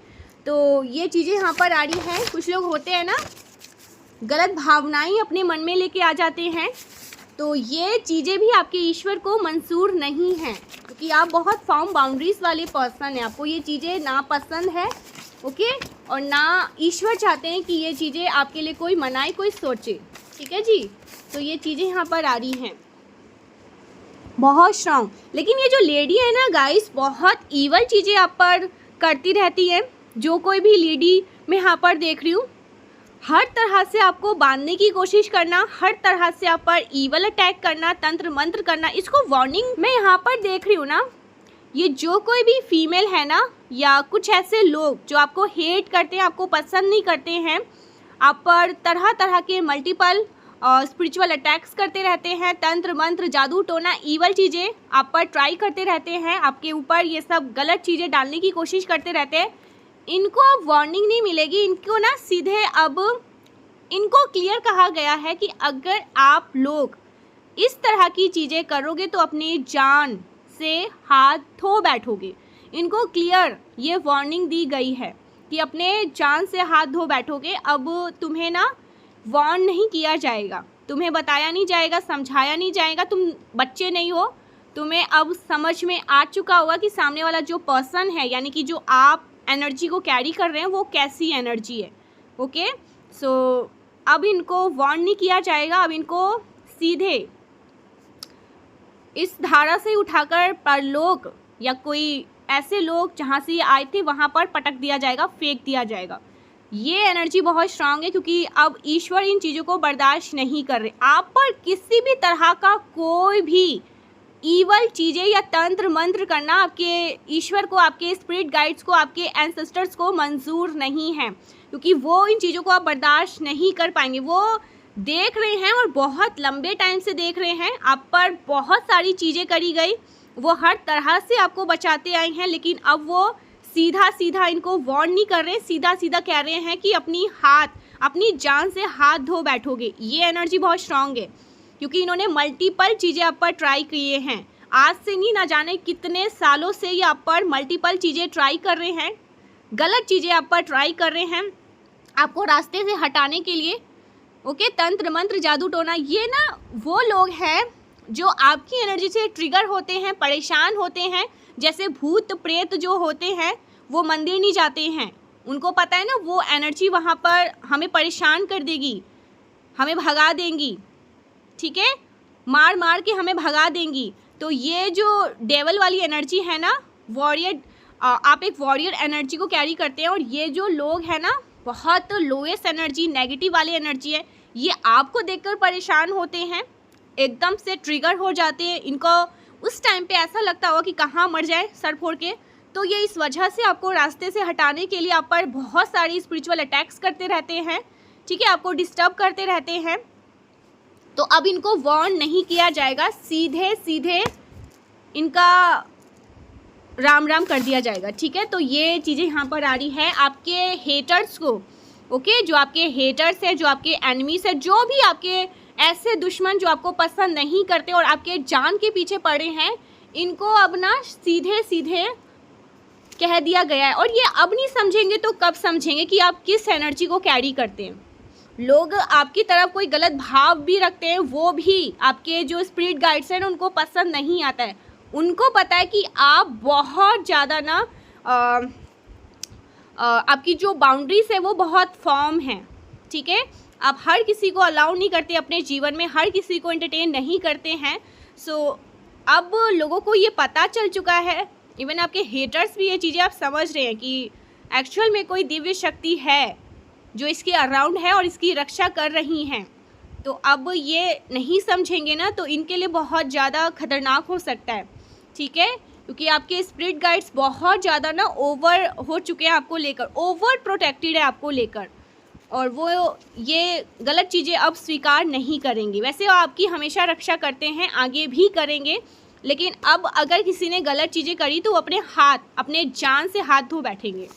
तो ये चीज़ें यहाँ पर आ रही हैं। कुछ लोग होते हैं ना, गलत भावनाएं अपने मन में लेके आ जाते हैं, तो ये चीज़ें भी आपके ईश्वर को मंजूर नहीं हैं क्योंकि आप बहुत फर्म बाउंड्रीज़ वाले पर्सन हैं, आपको ये चीज़ें नापसंद है, ओके, और ना ईश्वर चाहते हैं कि ये चीज़ें आपके लिए कोई मनाए, कोई सोचे, ठीक है जी। तो ये चीज़ें यहाँ पर आ रही हैं बहुत स्ट्रॉन्ग। लेकिन ये जो लेडी है ना गाइस, बहुत ईवल चीज़ें आप पर करती रहती है। जो कोई भी लेडी मैं यहाँ पर देख रही हूँ, हर तरह से आपको बांधने की कोशिश करना, हर तरह से आप पर ईवल अटैक करना, तंत्र मंत्र करना, इसको वार्निंग मैं यहाँ पर देख रही हूँ ना। ये जो कोई भी फीमेल है ना, या कुछ ऐसे लोग जो आपको हेट करते हैं, आपको पसंद नहीं करते हैं, आप पर तरह तरह के मल्टीपल स्पिरिचुअल अटैक्स करते रहते हैं, तंत्र मंत्र जादू टोना ईवल चीज़ें आप पर ट्राई करते रहते हैं, आपके ऊपर ये सब गलत चीज़ें डालने की कोशिश करते रहते हैं, इनको अब वार्निंग नहीं मिलेगी। इनको ना सीधे अब इनको क्लियर कहा गया है कि अगर आप लोग इस तरह की चीज़ें करोगे तो अपनी जान से हाथ धो बैठोगे। इनको क्लियर ये वार्निंग दी गई है कि अपने जान से हाथ धो बैठोगे। अब तुम्हें ना वार्न नहीं किया जाएगा, तुम्हें बताया नहीं जाएगा, समझाया नहीं जाएगा, तुम बच्चे नहीं हो, तुम्हें अब समझ में आ चुका होगा कि सामने वाला जो पर्सन है, यानी कि जो आप एनर्जी को कैरी कर रहे हैं, वो कैसी एनर्जी है, ओके। सो अब इनको वार्न नहीं किया जाएगा, अब इनको सीधे इस धारा से उठाकर परलोक या कोई ऐसे लोग जहाँ से ये आए थे वहाँ पर पटक दिया जाएगा, फेंक दिया जाएगा। ये एनर्जी बहुत स्ट्रांग है क्योंकि अब ईश्वर इन चीज़ों को बर्दाश्त नहीं कर रहे। आप पर किसी भी तरह का कोई भी ईवल चीज़ें या तंत्र मंत्र करना आपके ईश्वर को, आपके स्पिरिट गाइड्स को, आपके एंसेस्टर्स को मंजूर नहीं है क्योंकि वो इन चीज़ों को आप बर्दाश्त नहीं कर पाएंगे। वो देख रहे हैं और बहुत लंबे टाइम से देख रहे हैं, आप पर बहुत सारी चीज़ें करी गई, वो हर तरह से आपको बचाते आए हैं, लेकिन अब वो सीधा सीधा इनको वार्न नहीं कर रहे, सीधा सीधा कह रहे हैं कि अपनी जान से हाथ धो बैठोगे। ये एनर्जी बहुत स्ट्रांग है क्योंकि इन्होंने मल्टीपल चीज़ें आप पर ट्राई किए हैं। आज से नहीं, ना जाने कितने सालों से ये आप पर मल्टीपल चीज़ें ट्राई कर रहे हैं, गलत चीज़ें आप पर ट्राई कर रहे हैं आपको रास्ते से हटाने के लिए, ओके। तंत्र मंत्र जादू टोना, ये ना वो लोग हैं जो आपकी एनर्जी से ट्रिगर होते हैं, परेशान होते हैं। जैसे भूत प्रेत जो होते हैं वो मंदिर नहीं जाते हैं, उनको पता है ना वो एनर्जी वहाँ पर हमें परेशान कर देगी, हमें भगा देंगी, ठीक है। मार मार के हमें भगा देंगी। तो ये जो डेवल वाली एनर्जी है ना, वॉरियर, आप एक वॉरियर एनर्जी को कैरी करते हैं। और ये जो लोग हैं ना, बहुत लोएस्ट एनर्जी, नेगेटिव वाली एनर्जी है, ये आपको देखकर परेशान होते हैं, एकदम से ट्रिगर हो जाते हैं। इनको उस टाइम पे ऐसा लगता होगा कि कहाँ मर जाए सर फोड़ के। तो ये इस वजह से आपको रास्ते से हटाने के लिए आप पर बहुत सारी स्पिरिचुअल अटैक्स करते रहते हैं, ठीक है, आपको डिस्टर्ब करते रहते हैं। तो अब इनको वार्न नहीं किया जाएगा, सीधे सीधे इनका राम राम कर दिया जाएगा, ठीक है। तो ये चीज़ें यहाँ पर आ रही है आपके हेटर्स को, ओके, जो आपके हेटर्स है, जो आपके एनिमीज है, जो भी आपके ऐसे दुश्मन जो आपको पसंद नहीं करते और आपके जान के पीछे पड़े हैं, इनको अब ना सीधे सीधे कह दिया गया है। और ये अब नहीं समझेंगे तो कब समझेंगे कि आप किस एनर्जी को कैरी करते हैं। लोग आपकी तरफ कोई गलत भाव भी रखते हैं, वो भी आपके जो स्पिरिट गाइड्स हैं उनको पसंद नहीं आता है। उनको पता है कि आप बहुत ज़्यादा ना आपकी जो बाउंड्रीज है वो बहुत फॉर्म है, ठीक है। आप हर किसी को अलाउ नहीं करते अपने जीवन में, हर किसी को एंटरटेन नहीं करते हैं। सो अब लोगों को ये पता चल चुका है, इवन आपके हेटर्स भी ये चीज़ें आप समझ रहे हैं कि एक्चुअल में कोई दिव्य शक्ति है जो इसके अराउंड है और इसकी रक्षा कर रही हैं। तो अब ये नहीं समझेंगे ना, तो इनके लिए बहुत ज़्यादा खतरनाक हो सकता है, ठीक है, क्योंकि आपके स्पिरिट गाइड्स बहुत ज़्यादा ना ओवर हो चुके हैं आपको लेकर, ओवर प्रोटेक्टेड है आपको लेकर, और वो ये गलत चीज़ें अब स्वीकार नहीं करेंगे। वैसे वो आपकी हमेशा रक्षा करते हैं, आगे भी करेंगे, लेकिन अब अगर किसी ने गलत चीज़ें करी तो वो अपने हाथ, अपने जान से हाथ धो बैठेंगे।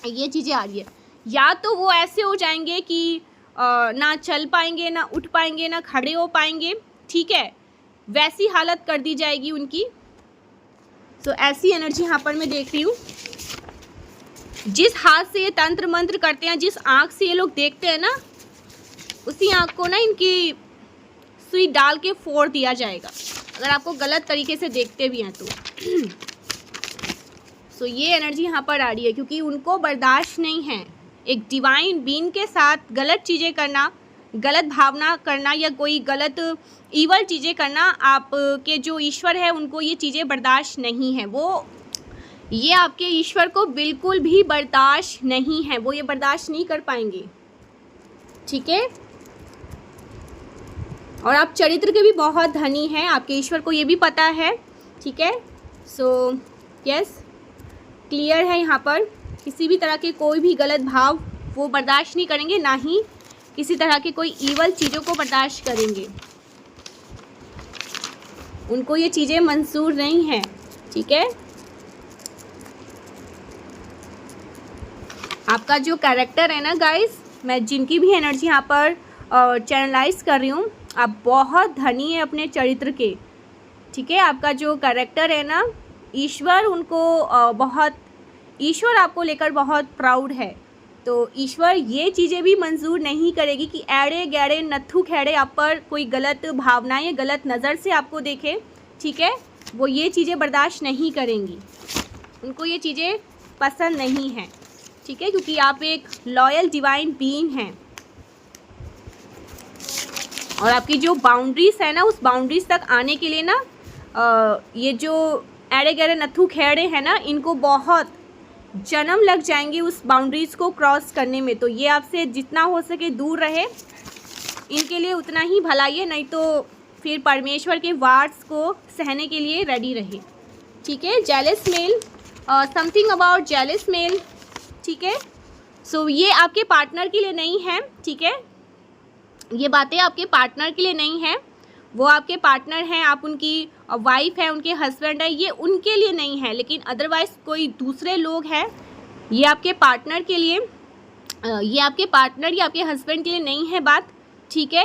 ये चीज़ें आ रही है। या तो वो ऐसे हो जाएंगे कि ना चल पाएंगे, ना उठ पाएंगे, ना खड़े हो पाएंगे, ठीक है, वैसी हालत कर दी जाएगी उनकी। तो ऐसी एनर्जी यहाँ पर मैं देख रही हूँ। जिस हाथ से ये तंत्र मंत्र करते हैं, जिस आँख से ये लोग देखते हैं ना, उसी आँख को ना इनकी सुई डाल के फोड़ दिया जाएगा, अगर आपको गलत तरीके से देखते भी हैं तो। सो ये एनर्जी यहाँ पर आ रही है, क्योंकि उनको बर्दाश्त नहीं है एक डिवाइन बीइंग के साथ गलत चीज़ें करना, गलत भावना करना, या कोई गलत ईवल चीज़ें करना। आपके जो ईश्वर है उनको ये चीज़ें बर्दाश्त नहीं है, वो ये आपके ईश्वर को बिल्कुल भी बर्दाश्त नहीं है, वो ये बर्दाश्त नहीं कर पाएंगे, ठीक है। और आप चरित्र के भी बहुत धनी हैं, आपके ईश्वर को ये भी पता है, ठीक है। सो यस, क्लियर है यहाँ पर, किसी भी तरह के कोई भी गलत भाव वो बर्दाश्त नहीं करेंगे, ना ही किसी तरह के कोई ईवल चीज़ों को बर्दाश्त करेंगे, उनको ये चीज़ें मंजूर नहीं हैं, ठीक है। आपका जो कैरेक्टर है ना गाइस, मैं जिनकी भी एनर्जी यहाँ पर चैनलाइज कर रही हूँ, आप बहुत धनी है अपने चरित्र के, ठीक है। आपका जो कैरेक्टर है ना, ईश्वर उनको बहुत, ईश्वर आपको लेकर बहुत प्राउड है। तो ईश्वर ये चीज़ें भी मंजूर नहीं करेगी कि एड़े गैड़े नत्थु खेड़े आप पर कोई गलत भावनाएं, गलत नज़र से आपको देखे, ठीक है। वो ये चीज़ें बर्दाश्त नहीं करेंगी, उनको ये चीज़ें पसंद नहीं हैं, ठीक है, क्योंकि आप एक लॉयल डिवाइन बीइंग हैं। और आपकी जो बाउंड्रीज है ना, उस बाउंड्रीज तक आने के लिए ना ये जो एड़े गहरे नथु खेड़े हैं ना, इनको बहुत जन्म लग जाएंगे उस बाउंड्रीज को क्रॉस करने में। तो ये आपसे जितना हो सके दूर रहे, इनके लिए उतना ही भलाई है, नहीं तो फिर परमेश्वर के वार्ड्स को सहने के लिए रेडी रहे, ठीक है। Jealous male, something about jealous male, ठीक है। सो ये आपके पार्टनर के लिए नहीं है, ठीक है, ये बातें आपके पार्टनर के लिए नहीं है। वो आपके पार्टनर हैं, आप उनकी वाइफ है, उनके हस्बैंड है, ये उनके लिए नहीं है। लेकिन अदरवाइज़ कोई दूसरे लोग हैं, ये आपके पार्टनर के लिए, ये आपके पार्टनर या आपके हस्बैंड के लिए नहीं है बात, ठीक है,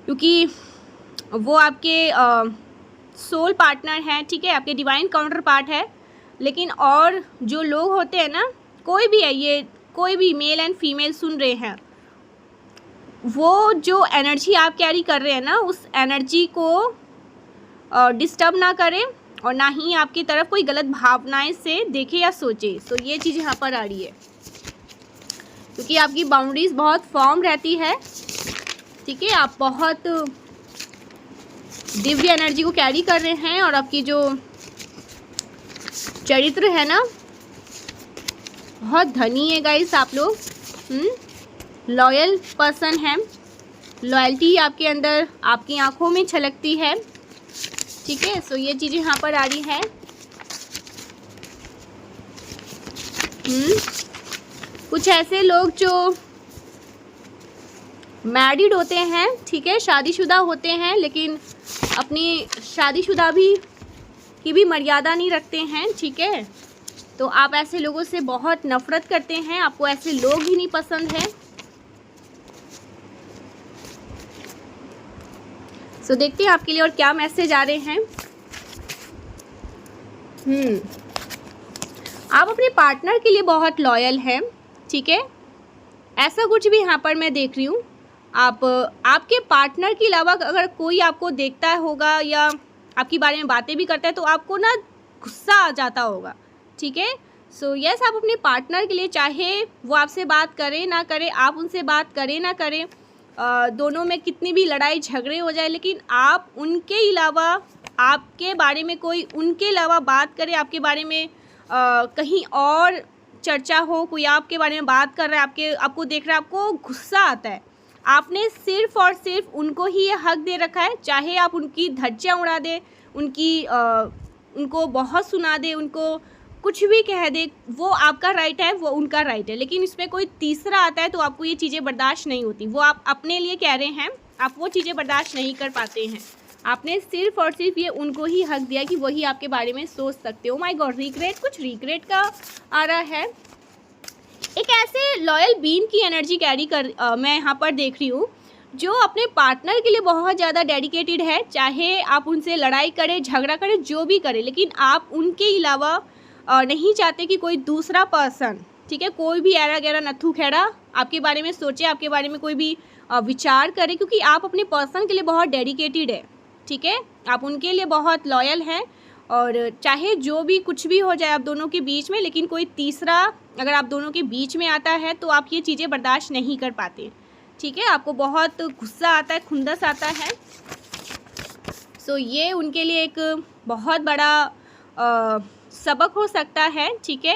क्योंकि वो आपके सोल पार्टनर हैं, ठीक है, आपके डिवाइन काउंटर पार्ट है। लेकिन और जो लोग होते हैं ना, कोई भी है, ये कोई भी मेल एंड फीमेल सुन रहे हैं, वो जो एनर्जी आप कैरी कर रहे हैं ना, उस एनर्जी को डिस्टर्ब ना करें और ना ही आपकी तरफ कोई गलत भावनाएं से देखे या सोचे। तो ये चीज़ यहाँ पर आ रही है, क्योंकि आपकी बाउंड्रीज बहुत फॉर्म रहती है, ठीक है, आप बहुत दिव्य एनर्जी को कैरी कर रहे हैं और आपकी जो चरित्र है ना बहुत धनी है गाइस आप लोग। लॉयल पर्सन है, लॉयल्टी आपके अंदर आपकी आंखों में छलकती है। ठीक है, सो ये चीज़ें यहाँ पर आ रही है। कुछ ऐसे लोग जो मैरिड होते हैं, ठीक है, शादीशुदा होते हैं, लेकिन अपनी शादीशुदा की भी मर्यादा नहीं रखते हैं। ठीक है, तो आप ऐसे लोगों से बहुत नफरत करते हैं, आपको ऐसे लोग ही नहीं पसंद है। सो देखते हैं आपके लिए और क्या मैसेज आ रहे हैं। आप अपने पार्टनर के लिए बहुत लॉयल हैं। ठीक है, ऐसा कुछ भी यहाँ पर मैं देख रही हूँ। आपके पार्टनर के अलावा अगर कोई आपको देखता होगा या आपके बारे में बातें भी करता है तो आपको ना गुस्सा आ जाता होगा। ठीक है, सो यस, आप अपने पार्टनर के लिए, चाहे वो आपसे बात करे ना करे, आप उनसे बात करें ना करें, दोनों में कितनी भी लड़ाई झगड़े हो जाए, लेकिन आप उनके अलावा, आपके बारे में कोई उनके अलावा बात करे, आपके बारे में कहीं और चर्चा हो, कोई आपके बारे में बात कर रहा है, आपको देख रहा है, आपको गुस्सा आता है। आपने सिर्फ़ और सिर्फ उनको ही ये हक दे रखा है, चाहे आप उनकी धज्जियाँ उड़ा दें, उनको बहुत सुना दें, उनको कुछ भी कह दे, वो आपका राइट है, वो उनका राइट है। लेकिन इसमें कोई तीसरा आता है तो आपको ये चीज़ें बर्दाश्त नहीं होती। वो आप अपने लिए कह रहे हैं, आप वो चीज़ें बर्दाश्त नहीं कर पाते हैं। आपने सिर्फ और सिर्फ ये उनको ही हक दिया कि वही आपके बारे में सोच सकते हो। माय गॉड, रिग्रेट, कुछ रिग्रेट का आ रहा है। एक ऐसे लॉयल बीइंग की एनर्जी कैरी मैं यहाँ पर देख रही हूँ जो अपने पार्टनर के लिए बहुत ज़्यादा डेडिकेटेड है। चाहे आप उनसे लड़ाई करें, झगड़ा करें, जो भी करें, लेकिन आप उनके अलावा नहीं चाहते कि कोई दूसरा पर्सन, ठीक है, कोई भी ऐरा गैरा नत्थू खैरा आपके बारे में सोचे, आपके बारे में कोई भी विचार करे, क्योंकि आप अपने पर्सन के लिए बहुत डेडिकेटेड है। ठीक है, आप उनके लिए बहुत लॉयल हैं और चाहे जो भी कुछ भी हो जाए आप दोनों के बीच में, लेकिन कोई तीसरा अगर आप दोनों के बीच में आता है तो आप ये चीज़ें बर्दाश्त नहीं कर पाते। ठीक है, आपको बहुत गुस्सा आता है, खुंदस आता है। सो ये उनके लिए एक बहुत बड़ा सबक हो सकता है। ठीक है,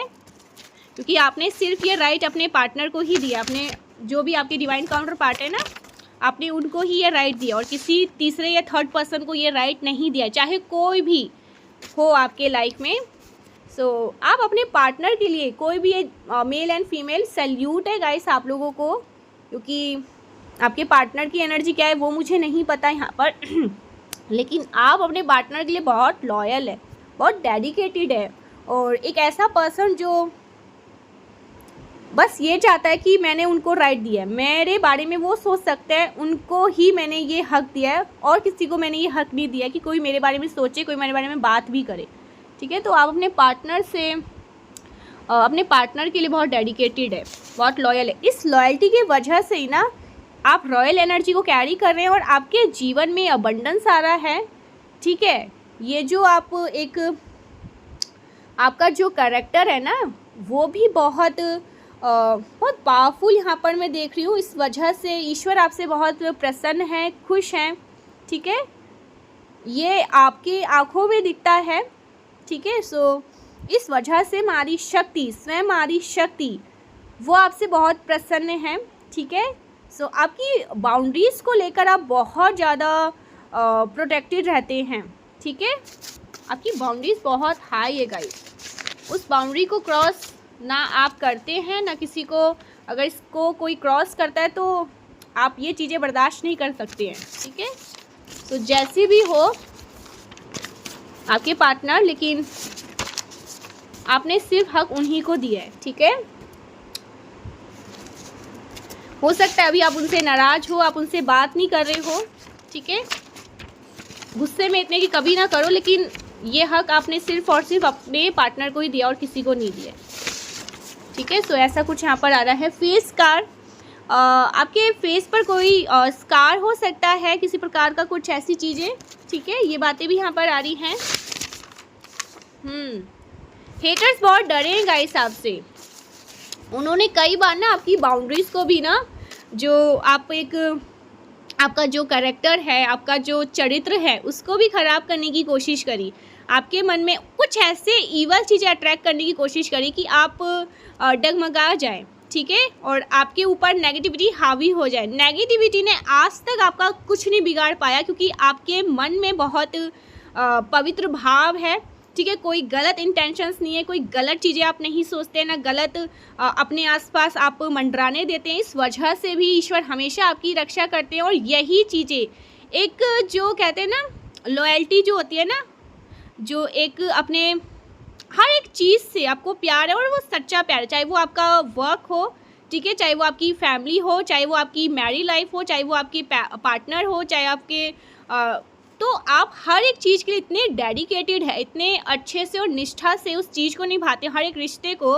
क्योंकि आपने सिर्फ ये राइट अपने पार्टनर को ही दिया, अपने जो भी आपके डिवाइन काउंटर पार्ट है ना, आपने उनको ही ये राइट दिया और किसी तीसरे या थर्ड पर्सन को ये राइट नहीं दिया, चाहे कोई भी हो आपके लाइफ में। सो आप अपने पार्टनर के लिए, कोई भी मेल एंड फीमेल, सैल्यूट है गाइस आप लोगों को, क्योंकि आपके पार्टनर की एनर्जी क्या है वो मुझे नहीं पता यहाँ पर लेकिन आप अपने पार्टनर के लिए बहुत लॉयल है, बहुत डेडिकेटेड है और एक ऐसा पर्सन जो बस ये चाहता है कि मैंने उनको राइट दिया है, मेरे बारे में वो सोच सकते हैं, उनको ही मैंने ये हक दिया है और किसी को मैंने ये हक नहीं दिया कि कोई मेरे बारे में सोचे, कोई मेरे बारे में बात भी करे। ठीक है, तो आप अपने पार्टनर से, अपने पार्टनर के लिए बहुत डेडिकेटेड है, बहुत लॉयल है। इस लॉयल्टी की वजह से ही ना आप रॉयल एनर्जी को कैरी कर रहे हैं और आपके जीवन में अबंडेंस आ रहा है। ठीक है, ये जो आप एक आपका जो कैरेक्टर है ना वो भी बहुत पावरफुल यहाँ पर मैं देख रही हूँ। इस वजह से ईश्वर आपसे बहुत प्रसन्न है, खुश हैं। ठीक है, ये आपकी आँखों में दिखता है। ठीक है, सो इस वजह से हमारी शक्ति, स्वयं हमारी शक्ति, वो आपसे बहुत प्रसन्न है। ठीक है, सो आपकी बाउंड्रीज़ को लेकर आप बहुत ज़्यादा प्रोटेक्टेड रहते हैं। ठीक है, आपकी बाउंड्रीज बहुत हाई है गाइस, उस बाउंड्री को क्रॉस ना आप करते हैं ना किसी को, अगर इसको कोई क्रॉस करता है तो आप ये चीज़ें बर्दाश्त नहीं कर सकते हैं। ठीक है, तो जैसे भी हो आपके पार्टनर, लेकिन आपने सिर्फ हक उन्हीं को दिया है। ठीक है, हो सकता है अभी आप उनसे नाराज़ हो, आप उनसे बात नहीं कर रहे हो। ठीक है, गुस्से में इतने कि कभी ना करो, लेकिन ये हक आपने सिर्फ और सिर्फ अपने पार्टनर को ही दिया और किसी को नहीं दिया। ठीक है, सो ऐसा कुछ यहाँ पर आ रहा है। फेस स्कार, आपके फेस पर कोई स्कार हो सकता है, किसी प्रकार का कुछ ऐसी चीज़ें। ठीक है, ये बातें भी यहाँ पर आ रही हैं। हेटर्स बहुत डरे हैं गाइस आपसे, उन्होंने कई बार ना आपकी बाउंड्रीज़ को भी ना, जो आप एक आपका जो कैरेक्टर है, आपका जो चरित्र है, उसको भी ख़राब करने की कोशिश करी। आपके मन में कुछ ऐसे ईवल चीज़ें अट्रैक्ट करने की कोशिश करी कि आप डगमगा जाएं, ठीक है, और आपके ऊपर नेगेटिविटी हावी हो जाए। नेगेटिविटी ने आज तक आपका कुछ नहीं बिगाड़ पाया, क्योंकि आपके मन में बहुत पवित्र भाव है, ठीक है। कोई गलत इंटेंशंस नहीं है, कोई गलत चीज़ें आप नहीं सोचते, ना गलत अपने आसपास आप मंडराने देते हैं। इस वजह से भी ईश्वर हमेशा आपकी रक्षा करते हैं। और यही चीज़ें एक जो कहते हैं ना लॉयल्टी जो होती है ना, जो एक अपने हर एक चीज़ से आपको प्यार है, और वो सच्चा प्यार है, चाहे वो आपका वर्क हो, ठीक है, चाहे वो आपकी फैमिली हो, चाहे वो आपकी मैरिड लाइफ हो, चाहे वो आपके पार्टनर हो, चाहे आपके तो आप हर एक चीज़ के लिए इतने डेडिकेटेड है, इतने अच्छे से और निष्ठा से उस चीज़ को निभाते हैं, हर एक रिश्ते को।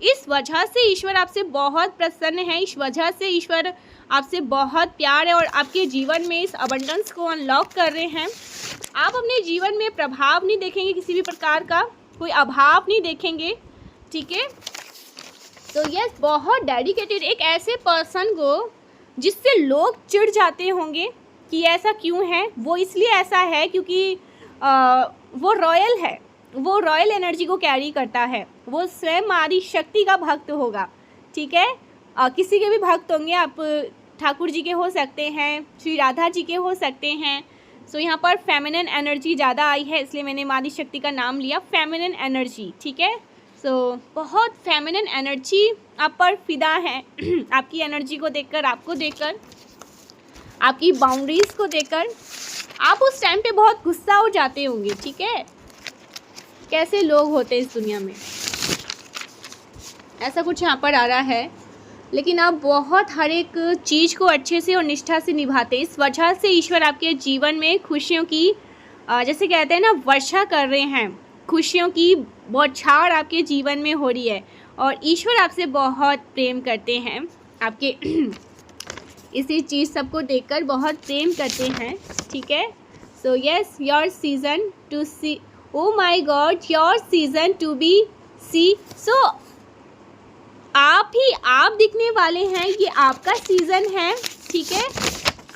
इस वजह से ईश्वर आपसे बहुत प्रसन्न है, इस वजह से ईश्वर आपसे बहुत प्यार है, और आपके जीवन में इस अबंडेंस को अनलॉक कर रहे हैं। आप अपने जीवन में प्रभाव नहीं देखेंगे, किसी भी प्रकार का कोई अभाव नहीं देखेंगे, ठीक है। तो यस, बहुत डेडिकेटेड एक ऐसे पर्सन को जिससे लोग चिढ़ जाते होंगे कि ऐसा क्यों है। वो इसलिए ऐसा है क्योंकि वो रॉयल है, वो रॉयल एनर्जी को कैरी करता है, वो स्वयं आदि शक्ति का भक्त होगा, ठीक है। किसी के भी भक्त होंगे, आप ठाकुर जी के हो सकते हैं, श्री राधा जी के हो सकते हैं। सो यहाँ पर फेमिनिन एनर्जी ज़्यादा आई है, इसलिए मैंने मादी शक्ति का नाम लिया, फेमिनिन एनर्जी, ठीक है। सो बहुत फेमिनिन एनर्जी आप पर फिदा है। आपकी एनर्जी को देखकर, आपको देखकर, आपकी बाउंड्रीज़ को देखकर आप उस टाइम पे बहुत गुस्सा हो जाते होंगे, ठीक है। कैसे लोग होते हैं इस दुनिया में, ऐसा कुछ यहाँ पर आ रहा है। लेकिन आप बहुत हर एक चीज़ को अच्छे से और निष्ठा से निभाते हैं। इस वजह से ईश्वर आपके जीवन में खुशियों की जैसे कहते हैं ना वर्षा कर रहे हैं, खुशियों की बौछार आपके जीवन में हो रही है। और ईश्वर आपसे बहुत प्रेम करते हैं, आपके इसी चीज़ सबको देखकर बहुत प्रेम करते हैं, ठीक है। So yes, your season to see, oh my god, your season to be see. So आप ही आप दिखने वाले हैं, ये आपका सीज़न है, ठीक है।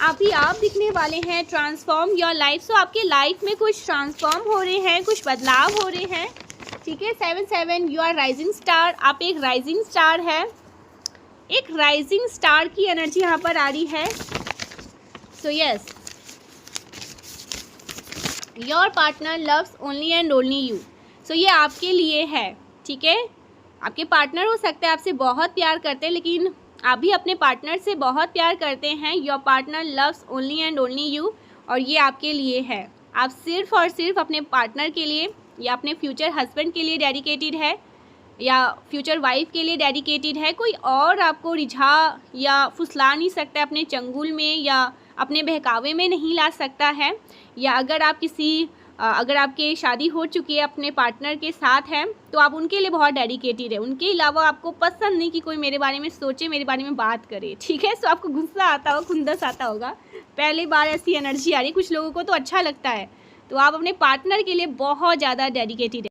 आप ही आप दिखने वाले हैं, ट्रांसफॉर्म योर लाइफ। सो आपके लाइफ में कुछ ट्रांसफॉर्म हो रहे हैं, कुछ बदलाव हो रहे हैं, ठीक है। 7 यू आर राइजिंग स्टार, आप एक राइजिंग स्टार है, एक राइजिंग स्टार की एनर्जी यहाँ पर आ रही है। So yes, your partner loves only and only you. So ये आपके लिए है, ठीक है। आपके पार्टनर हो सकते हैं आपसे बहुत प्यार करते हैं, लेकिन आप भी अपने पार्टनर से बहुत प्यार करते हैं। Your partner loves only and only you, और ये आपके लिए है। आप सिर्फ और सिर्फ अपने पार्टनर के लिए या अपने फ्यूचर हस्बैंड के लिए डेडिकेटेड है, या फ्यूचर वाइफ के लिए डेडिकेटेड है। कोई और आपको रिझा या फुसला नहीं सकता, अपने चंगुल में या अपने बहकावे में नहीं ला सकता है। या अगर आपकी शादी हो चुकी है, अपने पार्टनर के साथ है, तो आप उनके लिए बहुत डेडिकेटेड है। उनके अलावा आपको पसंद नहीं कि कोई मेरे बारे में सोचे, मेरे बारे में बात करे, ठीक है। सो आपको गुस्सा आता होगा, खुंदस आता होगा, पहली बार ऐसी एनर्जी आ रही। कुछ लोगों को तो अच्छा लगता है। तो आप अपने पार्टनर के लिए बहुत ज़्यादा डेडिकेटेड है।